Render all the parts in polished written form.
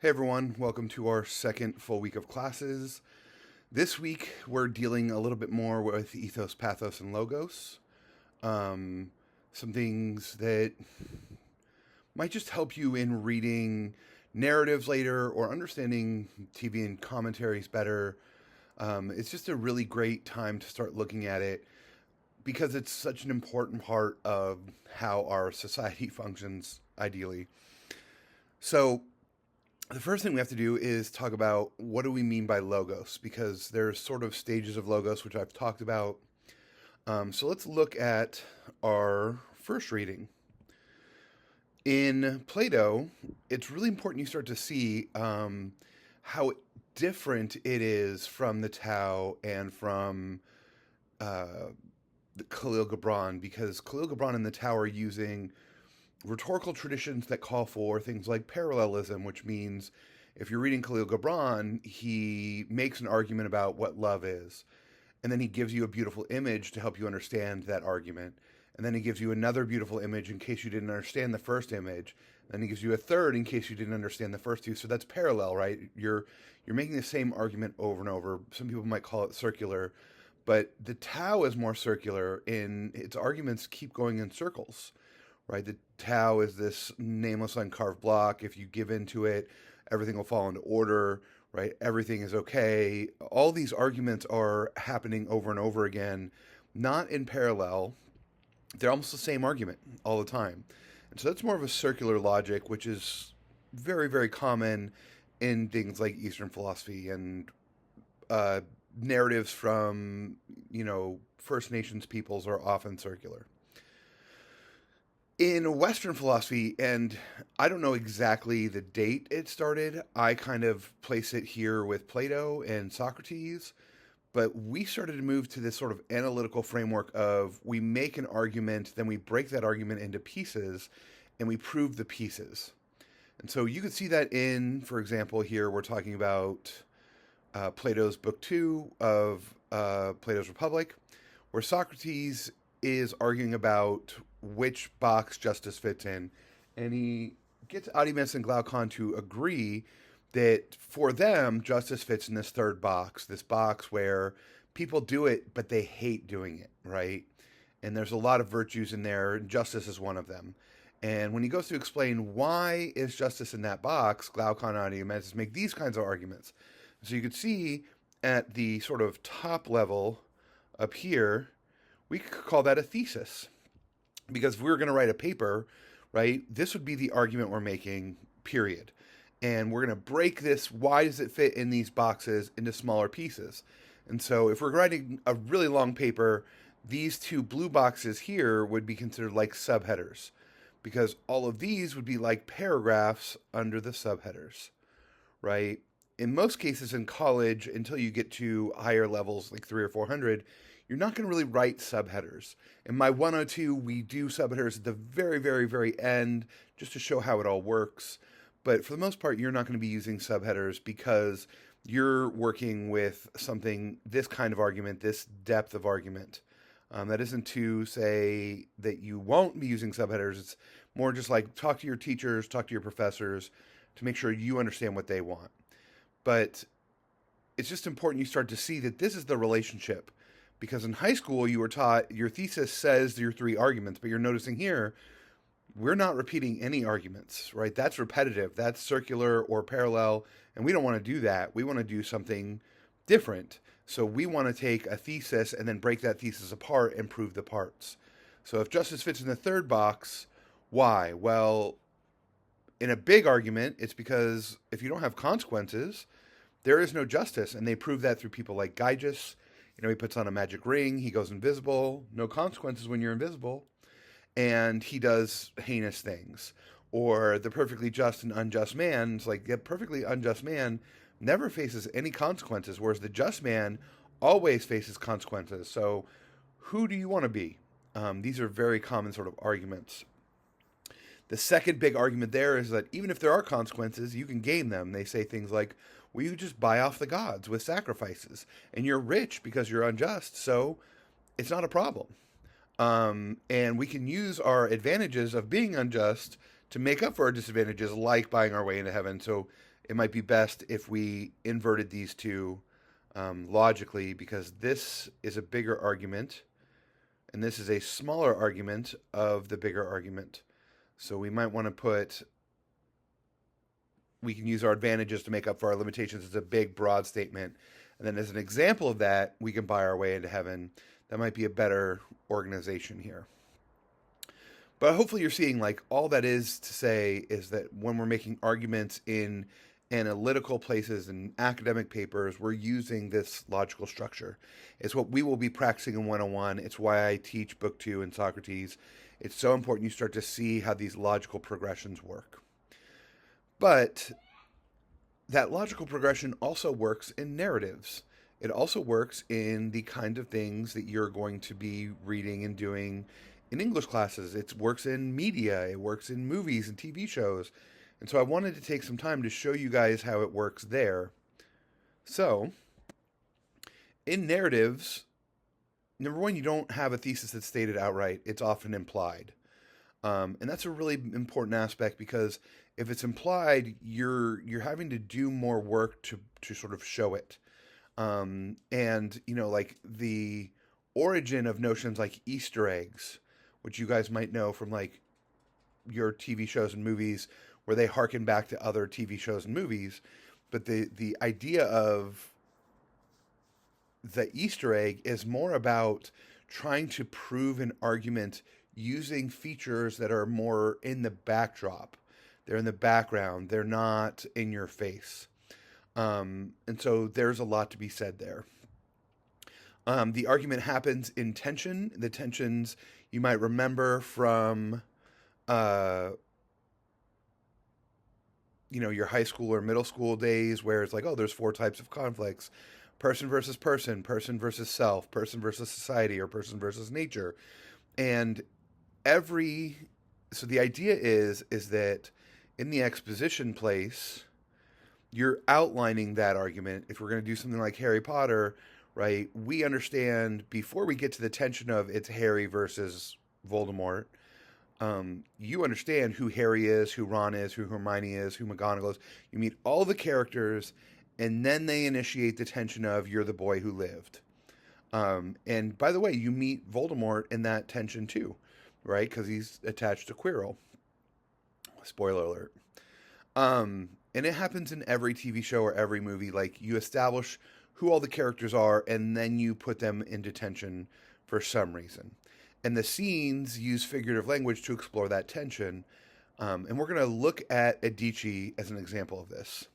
Hey everyone, welcome to our second full week of classes. This week we're dealing a little bit more with ethos, pathos, and logos. Some things that might just help you in reading narratives later or understanding TV and commentaries better. It's just a really great time to start looking at it because it's such an important part of how our society functions ideally. So, the first thing we have to do is talk about what do we mean by logos, because there's sort of stages of logos, which I've talked about. So let's look at our first reading. In Plato, it's really important you start to see how different it is from the Tao and from the Khalil Gibran, because Khalil Gibran and the Tao are using rhetorical traditions that call for things like parallelism, which means if you're reading Khalil Gibran, he makes an argument about what love is, and then he gives you a beautiful image to help you understand that argument, and then he gives you another beautiful image in case you didn't understand the first image, and then he gives you a third in case you didn't understand the first two. So that's parallel, right? You're making the same argument over and over. Some people might call it circular, but the Tao is more circular in its arguments keep going in circles. Right, the Tao is this nameless uncarved block. If you give into it, everything will fall into order, right? Everything is okay. All these arguments are happening over and over again, not in parallel. They're almost the same argument all the time. And so that's more of a circular logic, which is very, very common in things like Eastern philosophy and narratives from, First Nations peoples are often circular. In Western philosophy, and I don't know exactly the date it started, I kind of place it here with Plato and Socrates, but we started to move to this sort of analytical framework of we make an argument, then we break that argument into pieces, and we prove the pieces. And so you could see that in, for example, here we're talking about Plato's Book 2 of Plato's Republic, where Socrates is arguing about which box justice fits in. And he gets Adichie and Glaucon to agree that for them, justice fits in this third box, this box where people do it, but they hate doing it, right? And there's a lot of virtues in there, and justice is one of them. And when he goes to explain why is justice in that box, Glaucon and Adichie make these kinds of arguments. So you could see at the sort of top level up here, we could call that a thesis. Because if we were going to write a paper, right, this would be the argument we're making, period. And we're going to break this, why does it fit in these boxes, into smaller pieces. And so if we're writing a really long paper, these two blue boxes here would be considered like subheaders, because all of these would be like paragraphs under the subheaders, right? In most cases in college, until you get to higher levels, like 300 or 400, you're not going to really write subheaders. In my 102, we do subheaders at the very, very, very end, just to show how it all works. But for the most part, you're not going to be using subheaders because you're working with something, this kind of argument, this depth of argument. That isn't to say that you won't be using subheaders. It's more just like talk to your teachers, talk to your professors to make sure you understand what they want. But it's just important you start to see that this is the relationship. Because in high school, you were taught your thesis says your three arguments, but you're noticing here, we're not repeating any arguments, right? That's repetitive, that's circular or parallel, and we don't want to do that. We want to do something different. So we want to take a thesis and then break that thesis apart and prove the parts. So if justice fits in the third box, why? Well, in a big argument, it's because if you don't have consequences, there is no justice, and they prove that through people like Gyges. He puts on a magic ring, he goes invisible, no consequences when you're invisible, and he does heinous things. Or the perfectly just and unjust man, it's like the perfectly unjust man never faces any consequences, whereas the just man always faces consequences. So who do you want to be? These are very common sort of arguments. The second big argument there is that even if there are consequences, you can gain them. They say things like, well, you just buy off the gods with sacrifices, and you're rich because you're unjust, so it's not a problem. And we can use our advantages of being unjust to make up for our disadvantages, like buying our way into heaven. So it might be best if we inverted these two logically, because this is a bigger argument and this is a smaller argument of the bigger argument. So we might want to we can use our advantages to make up for our limitations. It's a big, broad statement. And then as an example of that, we can buy our way into heaven. That might be a better organization here. But hopefully you're seeing, like, all that is to say is that when we're making arguments in analytical places and academic papers, we're using this logical structure. It's what we will be practicing in 101. It's why I teach Book 2 in Socrates. It's so important you start to see how these logical progressions work. But that logical progression also works in narratives. It also works in the kind of things that you're going to be reading and doing in English classes. It works in media. It works in movies and TV shows. And so I wanted to take some time to show you guys how it works there. So, in narratives, number one, you don't have a thesis that's stated outright. It's often implied. And that's a really important aspect, because if it's implied, you're having to do more work to sort of show it. And, like the origin of notions like Easter eggs, which you guys might know from like your TV shows and movies where they harken back to other TV shows and movies. But the idea of the Easter egg is more about trying to prove an argument using features that are more in the backdrop. They're in the background. They're not in your face. And so there's a lot to be said there. The argument happens in tension. The tensions you might remember from, your high school or middle school days, where it's like, oh, there's 4 types of conflicts: person versus person, person versus self, person versus society, or person versus nature. And so the idea is that in the exposition place, you're outlining that argument. If we're going to do something like Harry Potter, right, we understand before we get to the tension of it's Harry versus Voldemort, you understand who Harry is, who Ron is, who Hermione is, who McGonagall is. You meet all the characters, and then they initiate the tension of you're the boy who lived. And by the way, you meet Voldemort in that tension too, right? Because he's attached to Quirrell. Spoiler alert. And it happens in every TV show or every movie. Like, you establish who all the characters are, and then you put them into tension for some reason. And the scenes use figurative language to explore that tension. And we're going to look at Adichie as an example of this,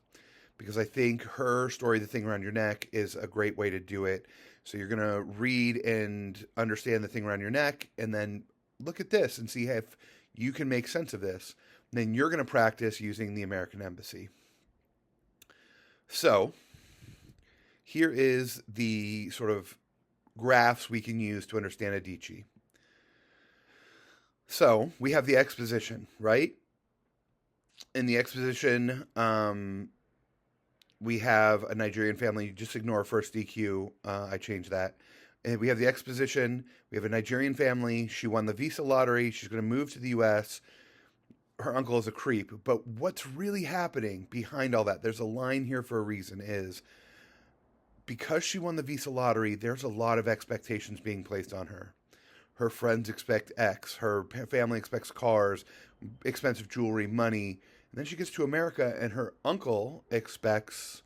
because I think her story, The Thing Around Your Neck, is a great way to do it. So you're going to read and understand The Thing Around Your Neck, and then look at this and see if you can make sense of this. And then you're going to practice using the American Embassy. So here is the sort of graphs we can use to understand Adichie. So we have the exposition, right? In the exposition, we have a Nigerian family. Just ignore first DQ. I changed that. And we have the exposition. We have a Nigerian family. She won the visa lottery. She's going to move to the U.S. Her uncle is a creep. But what's really happening behind all that, there's a line here for a reason, is because she won the visa lottery, there's a lot of expectations being placed on her. Her friends expect X. Her family expects cars, expensive jewelry, money. And then she gets to America, and her uncle expects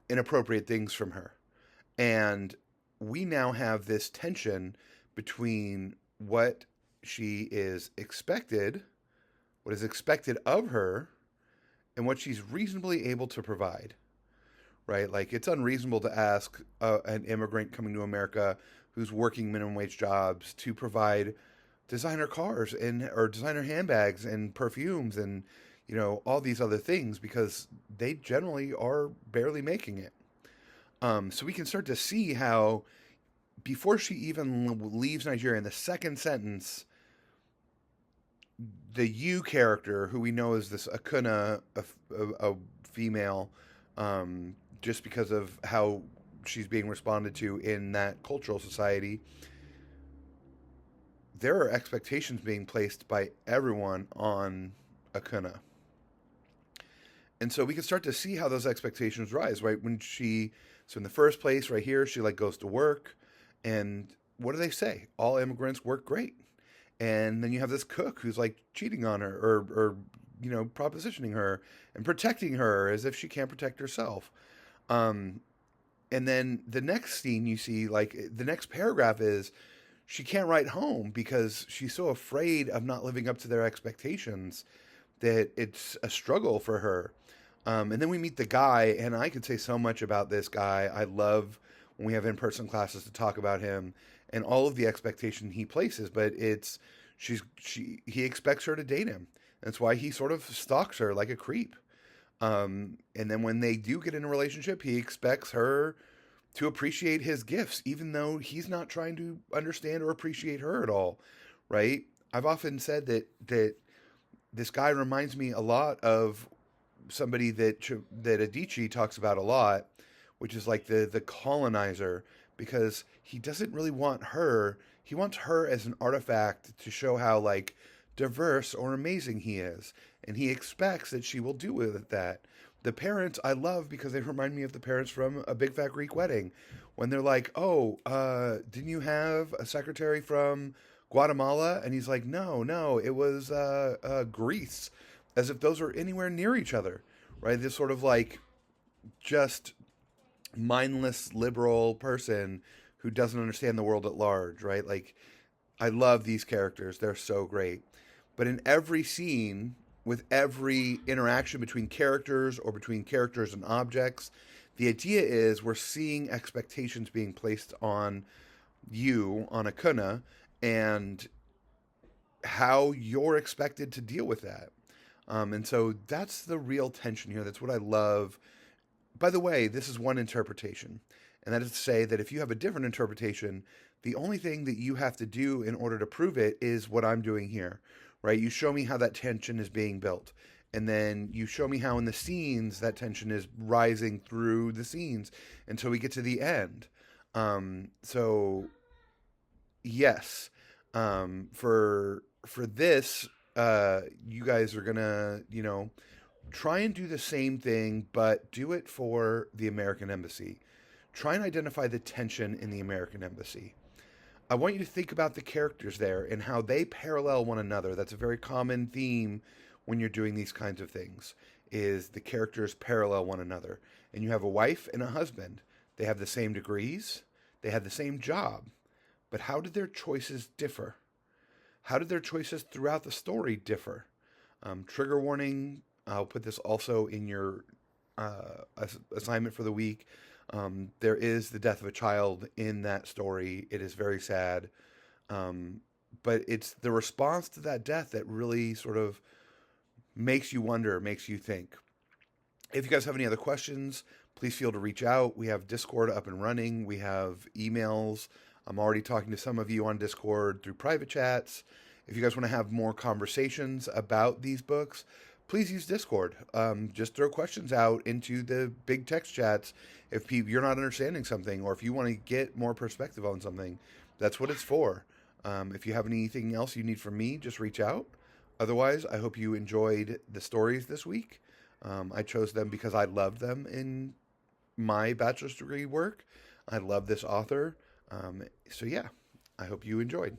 inappropriate things from her. And we now have this tension between what she is expected, what is expected of her, and what she's reasonably able to provide. Right? Like, it's unreasonable to ask an immigrant coming to America who's working minimum wage jobs to provide designer cars or designer handbags and perfumes and, all these other things, because they generally are barely making it. So we can start to see how before she even leaves Nigeria, in the second sentence, the you character, who we know is this Akuna, a female, just because of how she's being responded to in that cultural society, there are expectations being placed by everyone on Akuna. And so we can start to see how those expectations rise, right? So in the first place, right here, she like goes to work, and what do they say? All immigrants work great. And then you have this cook who's like cheating on her, or propositioning her and protecting her as if she can't protect herself. Um, and then the next scene you see, like the next paragraph is she can't write home because she's so afraid of not living up to their expectations that it's a struggle for her. And then we meet the guy, and I could say so much about this guy. I love when we have in-person classes to talk about him and all of the expectation he places. But he expects her to date him. That's why he sort of stalks her like a creep. And then when they do get in a relationship, he expects her to appreciate his gifts, even though he's not trying to understand or appreciate her at all, right? I've often said that this guy reminds me a lot of somebody that Adichie talks about a lot, which is like the colonizer, because he doesn't really want her. He wants her as an artifact to show how like diverse or amazing he is, and he expects that she will do with that. The parents I love because they remind me of the parents from A Big Fat Greek Wedding, when they're like, "Oh, didn't you have a secretary from Guatemala?" And he's like, "No, it was Greece," as if those are anywhere near each other, right? This sort of like just mindless liberal person who doesn't understand the world at large, right? Like, I love these characters; they're so great. But in every scene, with every interaction between characters or between characters and objects, the idea is we're seeing expectations being placed on you, on Akuna, and how you're expected to deal with that. And so that's the real tension here. That's what I love. By the way, this is one interpretation. And that is to say that if you have a different interpretation, the only thing that you have to do in order to prove it is what I'm doing here, right? You show me how that tension is being built. And then you show me how in the scenes that tension is rising through the scenes until we get to the end. So yes, for this, you guys are gonna, try and do the same thing, but do it for the American Embassy. Try and identify the tension in the American Embassy. I want you to think about the characters there and how they parallel one another. That's a very common theme when you're doing these kinds of things, is the characters parallel one another. And you have a wife and a husband. They have the same degrees. They have the same job. But how did their choices differ? How did their choices throughout the story differ? Trigger warning, I'll put this also in your assignment for the week. There is the death of a child in that story. It is very sad. But it's the response to that death that really sort of makes you wonder, makes you think. If you guys have any other questions, please feel to reach out. We have Discord up and running. We have emails. I'm already talking to some of you on Discord through private chats. If you guys want to have more conversations about these books, please use Discord. Just throw questions out into the big text chats if you're not understanding something, or if you want to get more perspective on something. That's what it's for. If you have anything else you need from me, just reach out. Otherwise, I hope you enjoyed the stories this week. I chose them because I loved them in my bachelor's degree work. I love this author. So yeah, I hope you enjoyed.